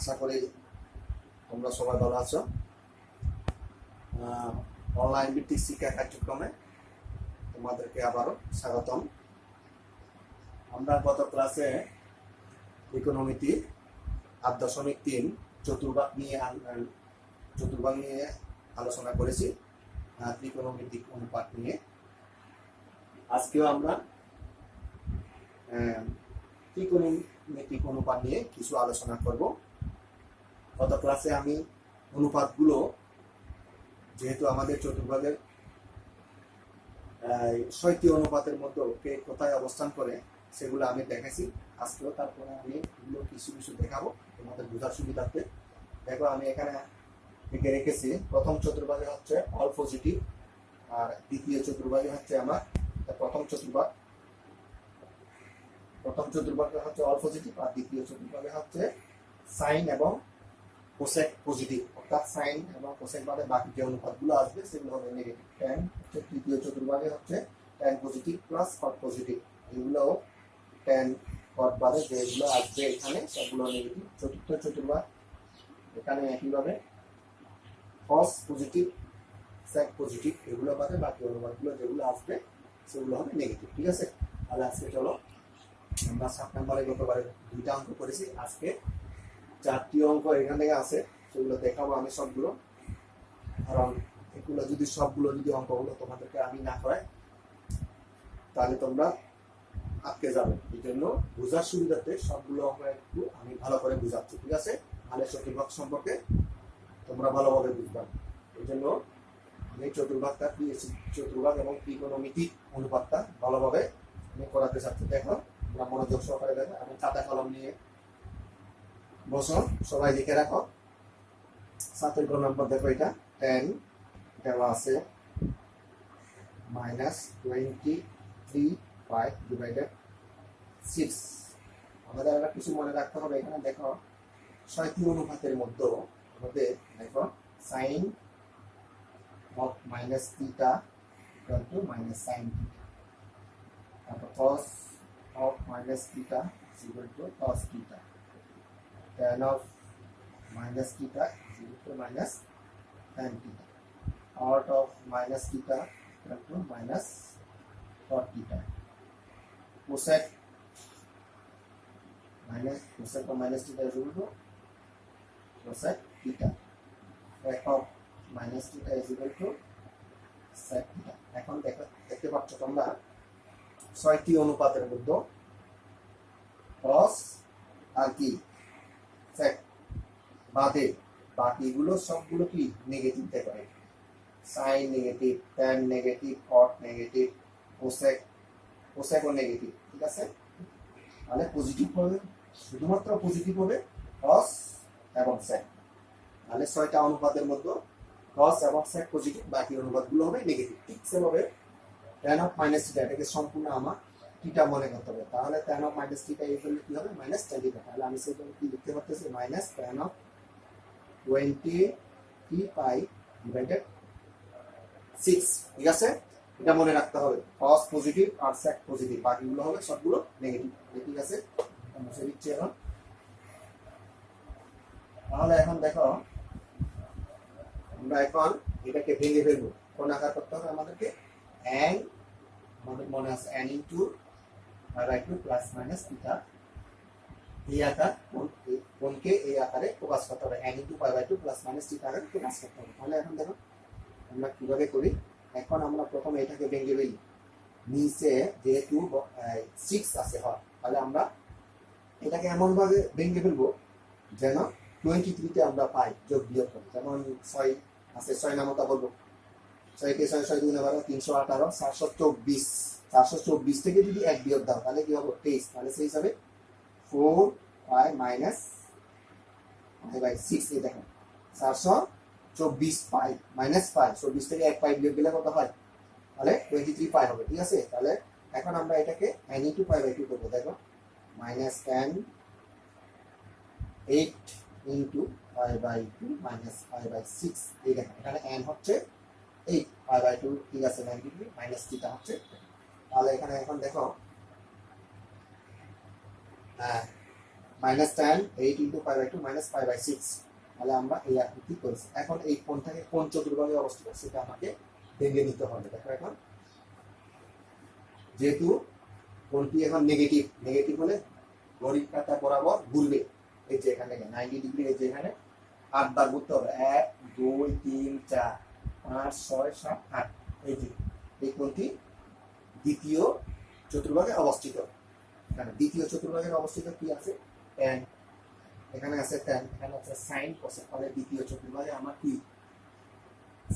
আশা করি তোমরা সবাই ভালো আছো। অনলাইন ভিত্তিক শিক্ষা কার্যক্রমে তোমাদেরকে আবারও স্বাগতম। আমরা গত ক্লাসে ইকোনমিতে 8.3 চতুর্ভাগ নিয়ে আলোচনা করেছি, ত্রিকোণমিতিক অনুপাত নিয়ে। আজকেও আমরা ত্রিকোণমিতিক অনুপাত নিয়ে কিছু আলোচনা করব। গত ক্লাসে আমি অনুপাতগুলো, যেহেতু আমাদের চতুর্ভাগের 6টি অনুপাতের মধ্যে কে কোথায় অবস্থান করে সেগুলো আমি দেখেছি। আজকেও তারপরে আমি এগুলো কিছু দেখাবো তোমাদের বোঝার সুবিধার্থে। দেখো, আমি এখানে লিখে রেখেছি প্রথম চতুর্ভাগে হচ্ছে অল পজিটিভ, আর দ্বিতীয় চতুর্ভাগে হচ্ছে আমার প্রথম চতুর্ভাগে হচ্ছে অল পজিটিভ, আর দ্বিতীয় চতুর্ভাগে হচ্ছে সাইন এবং কোসেক পজিটিভ। অর্থাৎ সাইন এবং কোসেক বাদে বাকি যে অনুপাতগুলো আসবে সেগুলো হবে নেগেটিভ। ট্যান হচ্ছে তৃতীয় চতুর্ভাগে হচ্ছে tan positive plus cot positive, এগুলো ট্যান কট বাদে যেগুলো আসবে এখানে সবগুলো নেগেটিভ। চতুর্থ চতুর্ভাগ এখানে একইভাবে কস পজিটিভ সেক পজিটিভ, এগুলো বাদে বাকি অনুপাতগুলো যেগুলো আসবে সেগুলো হবে নেগেটিভ। ঠিক আছে, তাহলে আজকে চলো আমরা 7 নম্বরে গতবারে 2টা অঙ্ক করেছি, আজকে 4টি অঙ্ক এখান থেকে আছে, সেগুলো দেখাবো আমি সবগুলো। কারণ এগুলো সবগুলো অঙ্কগুলো তোমাদেরকে আমি না করাই তাহলে তোমরা আটকে যাবে। এই জন্য বোঝার সুবিধাতে সবগুলো অঙ্ক একটু আমি ভালো করে বুঝাচ্ছি। ঠিক আছে, তাহলে চতুর্ভাগ সম্পর্কে তোমরা ভালোভাবে বুঝবা। এই জন্য আমি চতুর্ভাগ এবং ত্রিকোণমিতিক অনুপাতটা ভালোভাবে আমি করাতে চাচ্ছি। দেখো, তোমরা মনোযোগ সহকারে দেখো। আমি খাতা কলম নিয়ে বসো, সবাই লিখে রাখো। 7 নম্বর দেখো, এটা 10 দেওয়া আছে -23/5 ডিভাইডেড 6। আমাদের একটা কিছু মনে রাখতে হবে। এখানে দেখো 6টি অনুপাতের মধ্যে আমাদের দেখো sine of minus theta equal to minus sine theta, তারপর cos of minus theta equal to cos theta, tan of minus theta is equal to minus tan theta, out of minus theta equal to minus cot theta, cosec of minus theta is equal to cosec theta, sec of minus theta is equal to sec theta। এখন দেখতে পাচ্ছ তোমরা 6টি অনুপাতের মধ্যে cos আর কি সেক বাদে বাকিগুলো সবগুলো কি নেগেটিভ দেখাবে। সাইন নেগেটিভ, ট্যান নেগেটিভ, কট নেগেটিভ, কোসেকও নেগেটিভ। ঠিক আছে, তাহলে পজিটিভ হবে, শুধুমাত্র পজিটিভ হবে কস এবং সেক। তাহলে 6টা অনুপাতের মধ্যে কস এবং সেক পজিটিভ, বাকি অনুপাতগুলো হবে নেগেটিভ। ঠিক সেভাবে ট্যান অফ মাইনাস থিটা, এটাকে সম্পূর্ণ আমার থিটা মনে করতে হবে। তাহলে tan of minus theta equal কি হবে মাইনাস tan theta। তাহলে আমি সেটা কি লিখতে পারতেছি minus tan of 20 pi divided 6। ঠিক আছে, এটা মনে রাখতে হবে। cos পজিটিভ আর sec পজিটিভ, বাকিগুলো হবে সবগুলো নেগেটিভ। ঠিক আছে, মুছে দিচ্ছি এখন। তাহলে এখন দেখো, আমরা এখন এটাকে ভেঙে ফেলবো। কোন আকার করতে হবে আমাদেরকে? আমাদের মনে আছে n into π/2 plus minus theta, এই আকার কোনকে এই আকারে প্রকাশ করতে হবে। n into π/2 plus minus theta আকারে প্রকাশ করতে হবে। তাহলে এখন দেখো আমরা কিভাবে করি। এখন আমরা প্রথমে এটাকে ভেঙে ফেলি। নিচে যেহেতু 6 আছে, হয় তাহলে আমরা এটাকে এমন ভাবে ভেঙে ফেলবো যেন 23 তে আমরা পাই যোগ বিয়োগ করি। যেমন 6 আছে, 6 নামতা বলবো, 6 কে 6 2 12 318, 424। 424 থেকে যদি 1 বিয়োগ দাও তাহলে কি হবে 23। তাহলে সেই হিসাবে 4 মাইনাস 6, এই দেখো 424 পাই মাইনাস 5, 24 থেকে 1 পাই বিয়োগ দিলে কত হয়? তাহলে 23 পাই হবে। ঠিক আছে, তাহলে এখন আমরা এটাকে n ইনটু π/2 করব। দেখো মাইনাস tan 8 ইনটু π/2 মাইনাস π/6, এই দেখো এখানে n হচ্ছে 8, π/2 ঠিক আছে 90 ডিগ্রি, মাইনাস থিটা হচ্ছে। তাহলে এখানে এখন দেখো -10 8 into pi by 2 - pi by 6। তাহলে আমরা এই আকৃতি করেছি। এখন এই কোণটাকে কোন চতুর্ভাগে অবস্থিত সেটা আমাকে ভেঙে নিতে হবে। দেখো এখন যেহেতু কোণটি এখন নেগেটিভ হলে ঘড়ির কাঁটা বরাবর ঘুরবে। এই যে এখানে 90 ডিগ্রি, এই যে এখানে 8 বার ঘুরতে হবে। 1 2 3 4 5 6 7 8। এই যে এই কোণটি দ্বিতীয় চতুর্ভাগে অবস্থিত। এখানে দ্বিতীয় চতুর্ভাগে অবস্থিত কি আছে? tan। এখানে আছে tan, এখানে আছে sin cosec। তাহলে দ্বিতীয় চতুর্ভাগে আমার কি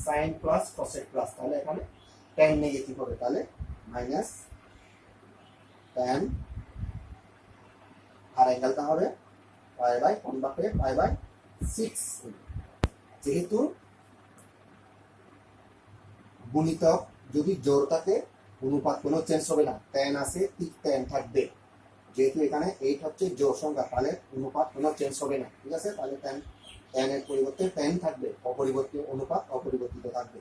sin প্লাস cosec প্লাস, তাহলে এখানে tan নেগেটিভ হবে। তাহলে মাইনাস tan আর অ্যাঙ্গেলটা হবে পাই বাই কোণ বাঁকড়ে পাই বাই 6। যেহেতু গুণিতক যদি জোর থাকে অনুপাত কোনো চেঞ্জ হবে না, tan আছে ঠিক tan থাকবে। যেহেতু এখানে 8 হচ্ছে জোড় সংখ্যা, তাহলে অনুপাত কোনো চেঞ্জ হবে না। ঠিক আছে, তাহলে tan এর পরিবর্তে tan থাকবে, অপরিবর্তিত অনুপাত অপরিবর্তিত থাকবে।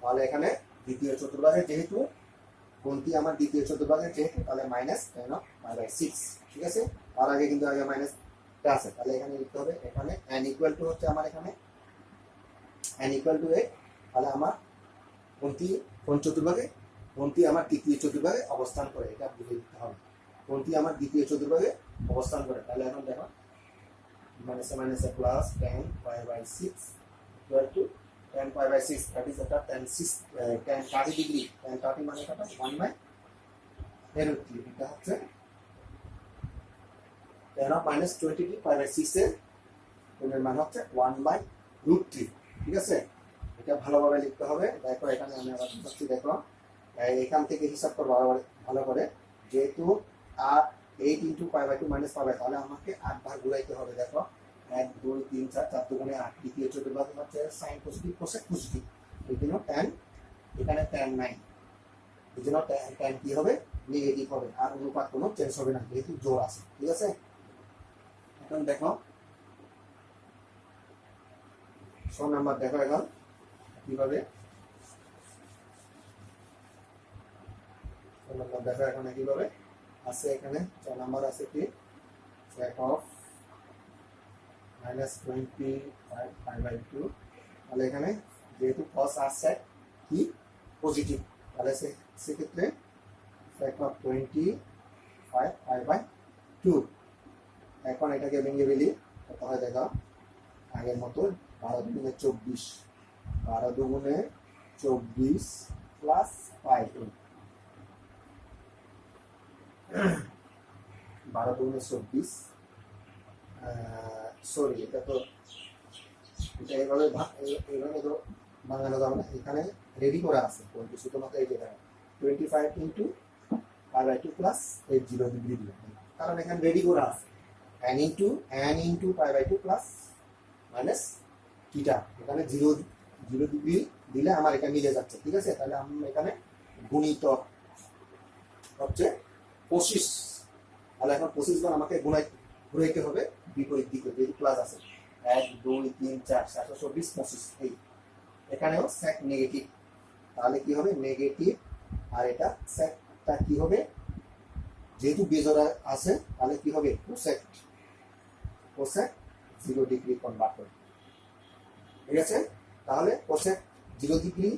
তাহলে এখানে দ্বিতীয় চতুর্ভাগে যেহেতু কোণটি আমার দ্বিতীয় চতুর্ভাগে যেহেতু, তাহলে -tan অফ পাই বাই 6। ঠিক আছে, তার আগে কিন্তু আগে মাইনাসটা আছে। তাহলে এখানে লিখতে হবে, এখানে n ইকুয়াল টু হচ্ছে আমার এখানে n ইকুয়াল টু 8। তাহলে আমার কোণটি কোন চতুর্ভাগে? কোণটি আমার দ্বিতীয় চতুর্ভাগে অবস্থান করে, এটা বুঝে দিতে হবে। কোণটি আমার দ্বিতীয় চতুর্ভাগে অবস্থান করে। তাহলে এখন দেখো মাইনাসে plus tan pi by 6 equal to tan pi by 6, that is এটা tan 30 ডিগ্রি। tan 30 মানে কত? 1 বাই √3। এটা হচ্ছে tan অফ -20 পাই বাই 6 এর কোণের মান হচ্ছে 1 বাই √3। ঠিক আছে, এটা ভালোভাবে লিখতে হবে। দেখো এখানে আমি আবার বুঝাচ্ছি। দেখো এখান থেকে হিসাব করবো ভালো করে। যেহেতু 8 into pi by 2 - pi by, তাহলে আমাকে 8 বার ঘুরাইতে হবে। দেখো 1 2 3 4 4 দুগুণে 8। দ্বিতীয় চতুর্ভাগে হচ্ছে সাইন পজিটিভ কোসেক পজিটিভ, এই জন্য tan এখানে tan নাই, এই জন্য tan কি হবে? নেগেটিভ হবে। আর অনুপাত কোনো চেঞ্জ হবে না যেহেতু জোড় আছে। ঠিক আছে, এখন দেখো 6 নাম্বার। দেখো এখন কিভাবে দেখো এখানে কিভাবে আছে। এখানে 6 নাম্বার আছে কি sec of -25 পাই বাই 2। তাহলে এখানে যেহেতু cos আর sec কি পজিটিভ, তাহলে সেক্ষেত্রে sec of 25 পাই বাই 2। এখন এটাকে ভেঙে ফেলি, কত হয় দেখো আগের মতো 12 দুগুণে 24, 12 দুগুণে 24 প্লাস পাই 12 দুগুণে 24। সরি, এটা তো এটা এইভাবে তো বাঙানো যাবে না। এখানে রেডি করা আছে কোনটি, শুধুমাত্র এই যে 25 into pi by 2 plus 80 degree দিলাম, কারণ এখানে রেডি করা আছে n into pi by 2 plus minus theta. এখানে 0 ডিগ্রি দিলে আমার এটা মিলে যাচ্ছে। ঠিক আছে, তাহলে আমি এখানে গুণিতক হচ্ছে 25। তাহলে এখন 25 বার আমাকে ঘুরাইতে হবে বিপরীত দিকে, যেহেতু প্লাস আছে। 1 2 3 4 724 25। এই এখানেও sec নেগেটিভ, তাহলে কি হবে? নেগেটিভ। আর এটা secটা কি হবে? যেহেতু বেজোড়া আছে তাহলে কি হবে? cosec 0 ডিগ্রি কনভার্ট হবে। ঠিক আছে, তাহলে cosec 0 ডিগ্রি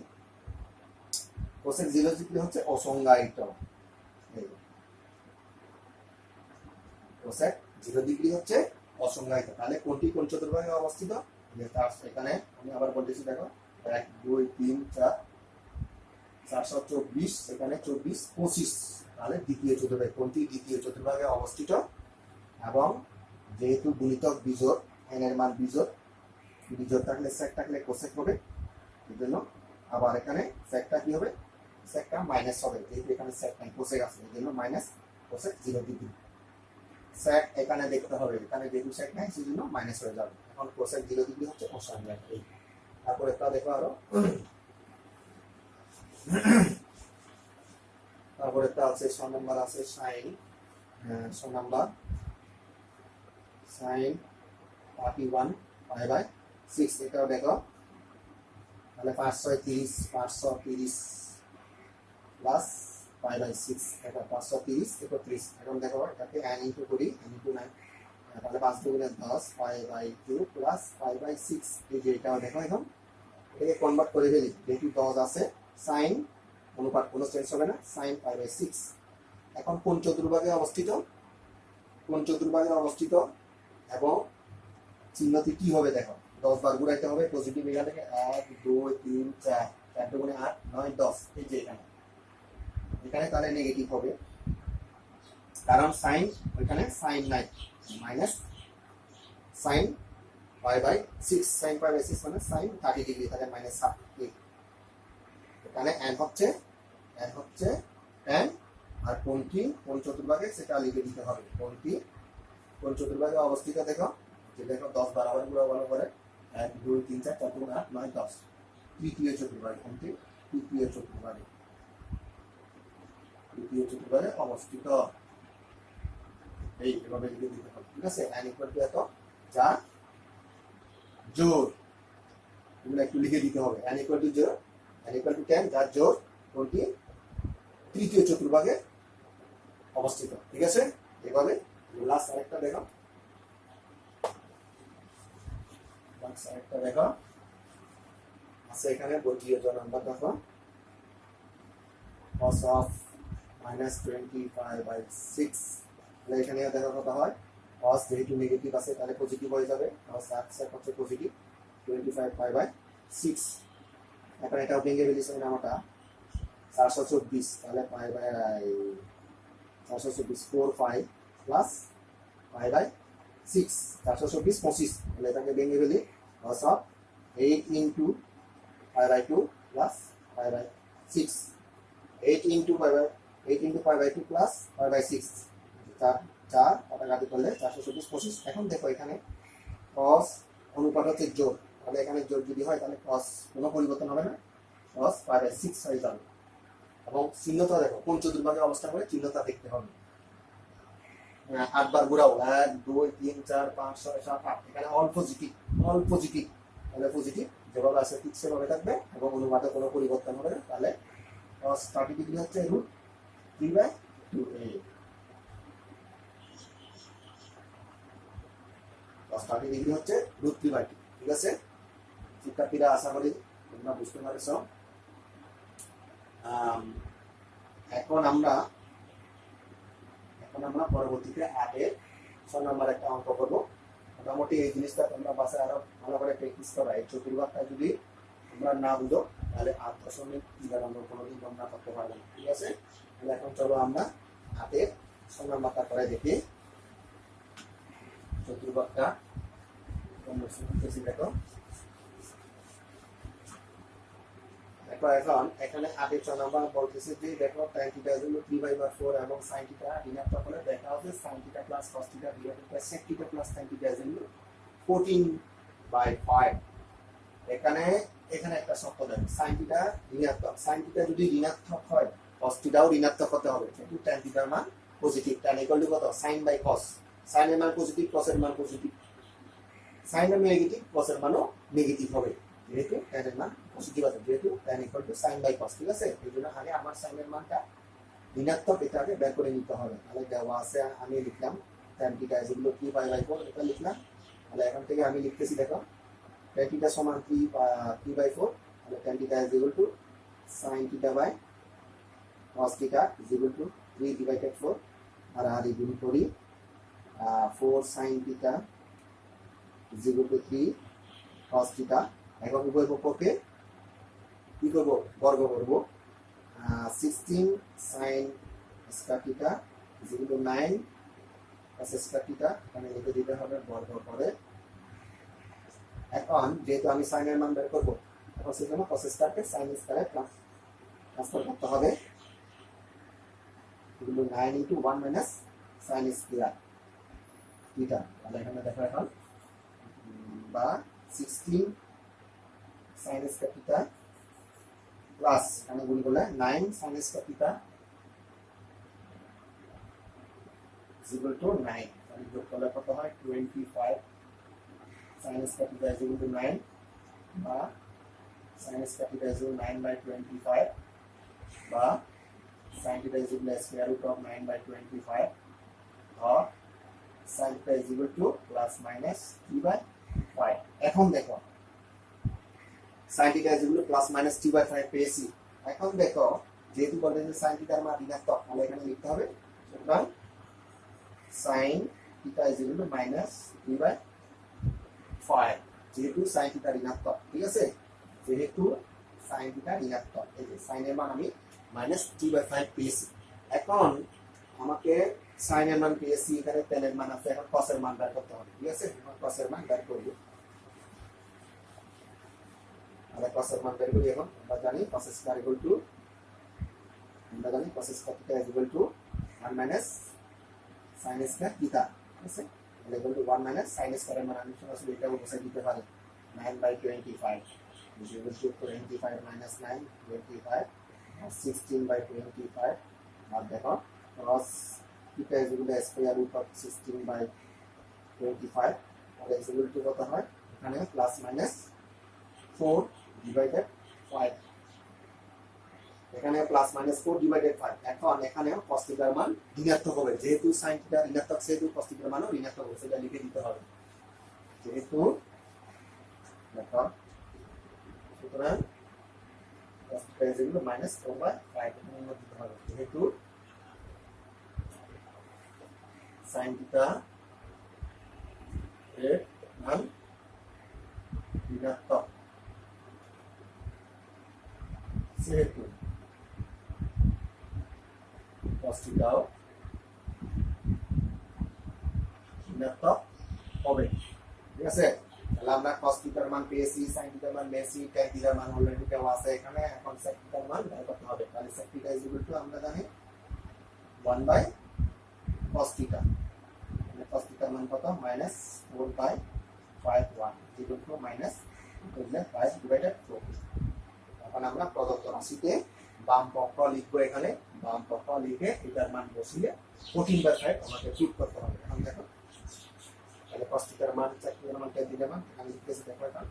হচ্ছে অসংজ্ঞায়িত। cosec 0 ডিগ্রি হচ্ছে অসংজ্ঞায়িত। তাহলে কোনটি কোন চতুর্ভাগে অবস্থিত? এখানে আমি আবার বলতেছি, দেখো 1 2 3 4 424, এখানে 24 25। তাহলে দ্বিতীয় চতুর্ভাগে, কোনটি দ্বিতীয় চতুর্ভাগে অবস্থিত। এবং যেহেতু গুণিতক বিজোড়, n এর মান বিজোড় থাকলে sec থাকলে cosec হবে। এই জন্য আবার এখানে secটা কি হবে? secটা মাইনাস হবে, যেহেতু এখানে sec নাই cosec আছে, এই জন্য মাইনাস cosec 0 ডিগ্রি। sec এখানে দেখতে হবে, এখানে যেহেতু sec নাই সেজন্য মাইনাস হয়ে যাবে। এখন cosec 0 ডিগ্রি হচ্ছে অসংজ্ঞায়িত। তারপরে একটা দেখো আরো, তারপরে একটা আছে 6 নাম্বার আছে sin 6 number sin 31 pi by 6। এটাও দেখো, তাহলে 5 6 30 530 প্লাস পাই বাই 6। এটা 530 31। এখন দেখো এটাকে n ইনটু করি, n ইনটু 9 তাহলে 5 দুগুণে 10 5/2 প্লাস 5/6 এই যে এটাও দেখো এখন এটাকে কনভার্ট করে ফেলি যেহেতু 10 আছে সাইন অনুপাত কোনো চেঞ্জ হবে না সাইন 5/6 এখন কোন চতুর্ভাগে অবস্থিত এবং চিহ্নটি কি হবে দেখো 10 বার ঘুরাইতে হবে পজিটিভ এখান থেকে 1 2 3 4 4 দুগুণে 8 9 10 এই যে এখানে তাহলে নেগেটিভ হবে কারণ সাইন ওইখানে সাইন নাই মাইনাস সাইন π/6 সাইন π/6 মানে সাইন 30 ডিগ্রি তাহলে মাইনাস 7 এখানে n হচ্ছে n আর কোনটি কোন চতুর্ভাগে সেটা লিখে দিতে হবে কোনটি কোন চতুর্ভাগে অবস্থিত দেখো যে দেখো 10 12 গুলো ভালো করে 1 2 3 4 4 2 8 9 10 তৃতীয় চতুর্ভাগে কোনটি তৃতীয় চতুর্ভাগে অবস্থিত এই এভাবে লিখে দিতে হবে ঠিক আছে n এত যা জোর এগুলো একটু লিখে দিতে হবে n 0 n 10 যা জোর কোনটি তৃতীয় চতুর্ভাগে অবস্থিত ঠিক আছে এভাবে লাস্ট আরেকটা দেখো আছে এখানে বর্গীয় জ নাম্বার দেখো cos of -25/6 তাহলে এখানে দেখো কত হয় cos যেহেতু নেগেটিভ আছে তাহলে পজিটিভ হয়ে যাবে cos হচ্ছে পজিটিভ 25/6 এখন এটাও ভেঙে ফেলেছি নামটা 424 তাহলে 424 4 5 প্লাস 5/6 424 25 তাহলে এটাকে ভেঙে ফেলি cos of 8 into 5/2 plus 5/6 8 into 5/2 plus 5/6 4 কাটাকাটি করলে 424 25 এখন দেখো এখানে cos অনুপাত হচ্ছে জোর তাহলে এখানে জোর যদি হয় তাহলে cos কোনো পরিবর্তন হবে না cos 5/6 হয়ে যাবে এবং চিহ্নটা দেখো কোন চতুর্ভাগে অবস্থান করে চিহ্নটা দেখতে হবে 8 বার ঘোরাও 1 2 3 4 5 6 7 8 এখানে অল পজিটিভ তাহলে পজিটিভ যেভাবে আছে ঠিক সেভাবে থাকবে এবং অনুপাতে কোনো পরিবর্তন হবে না তাহলে cos 30 ডিগ্রি হচ্ছে √3/2a cos 30 ডিগ্রি হচ্ছে √3/2 ঠিক আছে শিক্ষার্থীরা আশা করি তোমরা বুঝতে পারছো এখন আমরা পরবর্তীতে 8 এর 6 নম্বর একটা অঙ্ক করব মোটামুটি এই জিনিসটা তোমরা বাসায় আরো ভালো করে প্র্যাকটিস করা এই চতুর্ভাগটা যদি তোমরা না বুঝো তাহলে 8 দশমিক 3 নম্বর কোনোদিন তোমরা করতে পারবে না ঠিক আছে তাহলে এখন চলো আমরা 8 এর 6 নম্বরটা করে দেখি চতুর্ভাগটা তোমরা শুনতেছি দেখো এখন এখানে 8 এর 6 নম্বর বলতেছে যে দেখো tan θ = 3/4 এবং sin θ ঋণাত্মক হলে দেখা হবে sin θ + cos θ divided by sec θ + tan θ = 14/5 এখানে একটা শর্ত দেখো sin θ ঋণাত্মক sin θ যদি ঋণাত্মক হয় cos θও ঋণাত্মক হতে হবে কিন্তু tan θ এর মান পজিটিভ tan = কত sin by cos sin এর মান পজিটিভ cos এর মান পজিটিভ sin এর নেগেটিভ cos এর মানও নেগেটিভ হবে যেহেতু tan এর মান পজিটিভ আছে যেহেতু tan = sin by cos ঠিক আছে এই জন্য আগে আমার sin এর মানটা ঋণাত্মক এটা আগে বের করে নিতে হবে তাহলে দেওয়া আছে আমি লিখলাম tan θ = 3/4 এটা লিখলাম তাহলে এখন থেকে আমি লিখতেছি দেখো tan θ = 3/4 তাহলে tan θ = sin θ by cos θ = 3/4 আর গুণ করি 4 sin θ = 3 cos θ এখন উভয় পক্ষকে কি করব বর্গ করব 16 sin square θ = 9 cos square θ এখানে লিখে দিতে হবে বর্গ করে এখন যেহেতু আমি sin এর মান বের করব এখন সেজন্য cos square K sin square a transfer করতে হবে এগুলো 9 * 1 - sin square θ তাহলে এখানে দেখো এখন বা 16 sin square θ প্লাস এখানে গুণ করলে 9 sin square θ = 9 তাহলে যোগ করলে কত হয় 25 sin square θ = 9 বা sin square θ = 9/25 বা sin θ = square root of 9/25 or sin theta is equal to plus minus 3/5 এখন দেখো sin theta is equal to plus minus 3/5 পেয়েছি এখন দেখো যেহেতু বলে যে sin theta এর মান ঋণাত্মক তাহলে এখানে লিখতে হবে সুতরাং sin theta is equal to minus 3/5 যেহেতু sin theta ঋণাত্মক ঠিক আছে যেহেতু sin theta ঋণাত্মক এই যে sin এর মান আমি minus 3/5 পেয়েছি এখন আমাকে sin এর মান পেয়েছি এখানে tan এর মান আছে এখন cos এর মান বের করতে হবে ঠিক আছে আমরা cos এর মান বের করব আমরা cos এর মান বের করি এখন আমরা জানি cos স্কয়ার ইকুয়াল টু আমরা জানি cos square theta is equal to 1 minus sin square theta ঠিক আছে equal to 1 minus sin square এর মান আমি সরাসরি এটা বসাই দিতে পারি 9/25 is equal to 25 minus 9 25 16/25 আর দেখো cos theta is equal to square root of 16/25 R is equal to কত হয় এখানে প্লাস মাইনাস 4 divided 5 এখানে প্লাস মাইনাস 4 divided 5 এখন এখানে cos theta এর মান ঋণাত্মক হবে যেহেতু sin theta ঋণাত্মক সেহেতু cos theta এর মানও ঋণাত্মক হবে সেটা লিখে দিতে হবে যেহেতু দেখো সুতরাং cos theta is equal to minus 4/5 এখানে দিতে হবে যেহেতু sin theta এর মান ঋণাত্মক সেহেতু cos theta ঋণাত্মক হবে ঠিক আছে তাহলে আমরা cos theta এর মান পেয়েছি sin theta এর মান পেয়েছি tan theta এর মান অলরেডি দেওয়া আছে এখানে এখন sec theta এর মান বের করতে হবে তাহলে sec theta is equal to আমরা জানি 1/cos theta মানে cos theta এর মান কত -4/5 equal to minus 5 divided 4 এখন আমরা প্রদত্ত রাশিতে বাম পক্ষ লিখবো এখানে বাম পক্ষ লিখে এটার মান বসিয়ে 14/5 আমাকে প্রুফ করতে হবে এখন দেখো তাহলে cos theta এর মান sec theta এর মান tan theta এর মান এখানে লিখতেছি দেখো এটা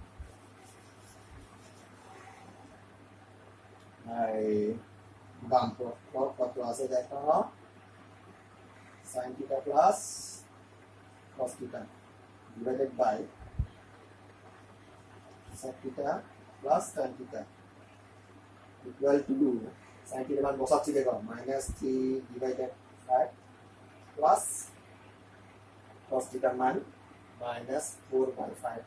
এই বাম পক্ষ কত আছে দেখো sin theta plus cos theta divided by sec theta plus tan theta equal to sin theta মান বসাচ্ছি দেখো -3 divided 5 plus cos theta মান -4/5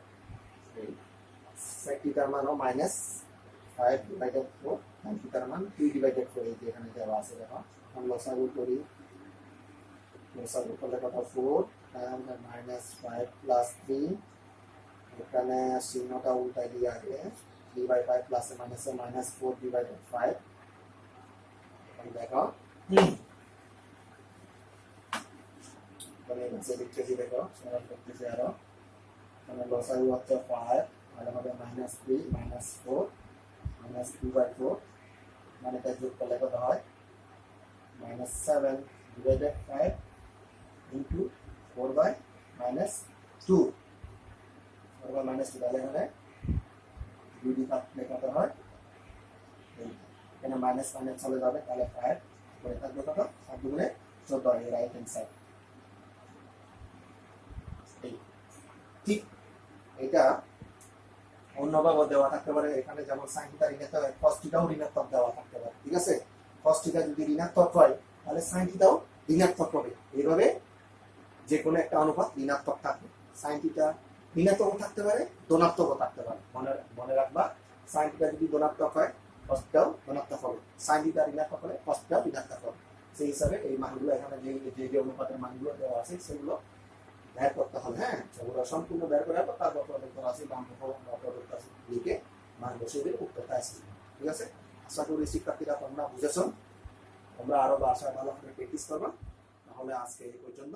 sec theta মানও -5 divided 4 tan theta মান 3 divided 4 এই যে এখানে দেওয়া আছে দেখো এখন লসাগু করি লসাগু করলে কত 4 -5 plus 3 এখানে চিহ্নটা উল্টাই দিয়ে আগে 3/5 প্লাস মাইনাসে -4 divided 5 এখন দেখো মানে নিচে লিখতেছি দেখো সরল করতেছি আরো মানে লসাগু হচ্ছে 5 আর আমাদের -3 -4 -2/4 মানে এটা যোগ করলে কত হয় -7 divided 5 into 4/-2 4/-2 তাহলে এখানে 2 দিয়ে কাটলে কত হয় এখানে মাইনাস মাইনাস চলে যাবে তাহলে 5 পরে থাকবে কত 7 গুণে 14 এই রাইট হ্যান্ড সাইড ঠিক এটা অন্যভাবে দেওয়া থাকতে পারে এখানে যেমন sin θ ঋণাত্মক হয় cos θ ও ঋণাত্মক দেওয়া থাকতে পারে ঠিক আছে cos θ যদি ঋণাত্মক হয় তাহলে sin θ ও ঋণাত্মক হবে এইভাবে যে কোনো একটা অনুপাত ঋণাত্মক থাকবে sin θ ঋণাত্মক থাকতে পারে ধনাত্মকও থাকতে পারে মনে রাখবা sin θ যদি ধনাত্মক হয় cos θ ও ধনাত্মক হবে sin θ ঋণাত্মক হলে cos θ ঋণাত্মক হবে সেই হিসাবে এই মানগুলো এখানে যে অনুপাতের মানগুলো দেওয়া আছে সেগুলো বের করতে হবে হ্যাঁ সেগুলো সম্পূর্ণ বের করে তারপর প্রদত্ত রাশি বাম পক্ষ প্রদত্ত রাশি লিখে মান বসিয়ে দিয়ে উত্তরটা আসবে ঠিক আছে আশা করি শিক্ষার্থীরা তোমরা বুঝেছো তোমরা আরো বাসায় ভালো করে প্র্যাকটিস করবা তাহলে আজকে এই পর্যন্ত